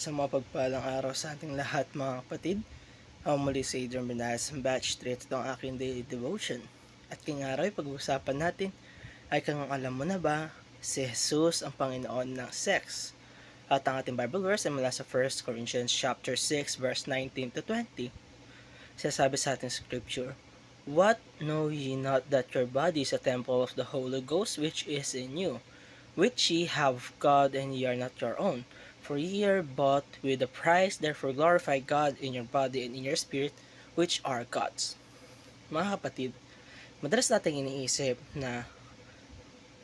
Sa mga pagpalang araw sa ating lahat mga kapatid. Ako muli si Adrian Benares, batch 3. Ito ang aking daily devotion. At ngayong araw ay pag-uusapan natin ay kung alam mo na ba si Jesus ang Panginoon ng sex. At ang ating Bible verse ay mula sa 1 Corinthians chapter 6 verse 19 to 20. Sinasabi sa ating scripture, "What know ye not that your body is a temple of the Holy Ghost which is in you, which ye have of God, and ye are not your own? For ye are bought with a price, therefore glorify God in your body and in your spirit, which are God's." Mga kapatid, madalas nating iniisip na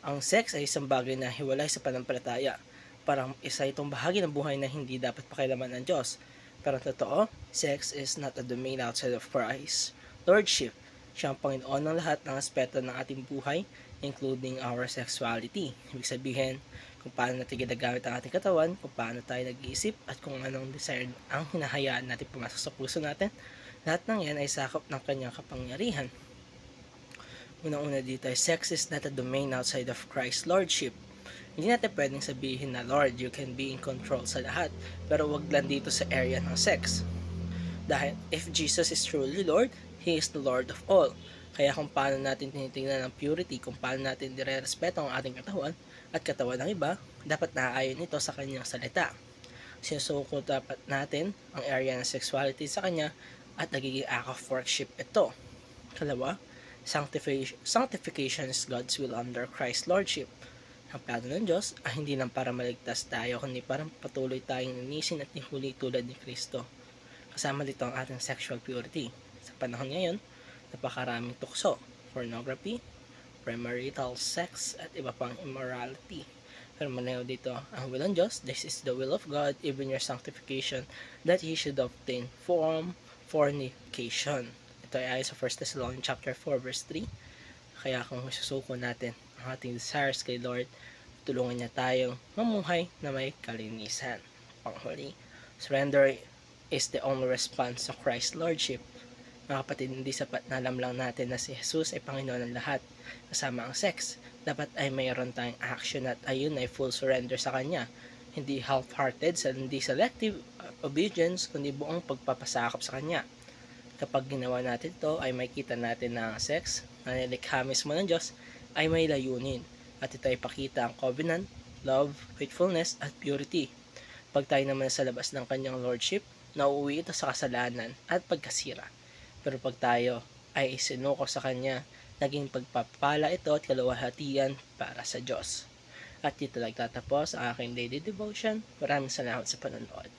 ang sex ay isang bagay na hiwalay sa pananampalataya. Parang isa itong bahagi ng buhay na hindi dapat pakialaman ng Diyos. Pero ang totoo, sex is not a domain outside of Christ's Lordship. Siya ang Panginoon ng lahat ng aspeto ng ating buhay, including our sexuality. Ibig sabihin, kung paano natin ginagamit ang ating katawan, kung paano tayo nag-iisip, at kung anong desire ang hinahayaan natin pumasok sa puso natin, lahat ng yan ay sakop ng kanyang kapangyarihan. Unang-una dito ay sex is not a domain outside of Christ's Lordship. Hindi natin pwedeng sabihin na, Lord, you can be in control sa lahat, pero wag lang dito sa area ng sex. Dahil if Jesus is truly Lord, He is the Lord of all. Kaya kung paano natin tinitingnan ang purity, kung paano natin dire-respeto ang ating katawan at katawan ng iba, dapat naaayon ito sa kanyang salita. Sinusuko dapat natin ang area ng sexuality sa kanya at nagiging act of worship ito. Kalawa, sanctification is God's will under Christ's Lordship. Ang plano ng Diyos ay hindi lang para maligtas tayo, kundi para patuloy tayong ninisin at nihuli tulad ni Kristo. Kasama dito ang ating sexual purity. Sa panahon ngayon, napakaraming tukso, pornography, premarital sex, at iba pang immorality. Pero manayaw dito, ang will ng Diyos, this is the will of God, even your sanctification, that ye should obtain from fornication. Ito ay ayon sa 1 Thessalonians chapter 4 verse 3. Kaya kung susuko natin ang ating desires kay Lord, tulungan niya tayong mamuhay na may kalinisan. Panghuli, surrender is the only response sa Christ's Lordship. Mga kapatid, hindi sapat na alam lang natin na si Jesus ay Panginoon ng lahat, kasama ang sex. Dapat ay mayroon tayong action at ayun ay full surrender sa Kanya. Hindi half-hearted, hindi selective obedience, kundi buong pagpapasakop sa Kanya. Kapag ginawa natin ito, ay makita natin na ang sex na nilikha mismo ng Diyos ay may layunin. At ito ay pakita ang covenant, love, faithfulness, at purity. Pag tayo naman sa labas ng kanyang lordship, nauuwi ito sa kasalanan at pagkasira. Pero pag tayo ay isinuko sa kanya, naging pagpapala ito at kaluwalhatian para sa Diyos. At dito nagtatapos ang aking daily devotion. Maraming salamat sa panonood.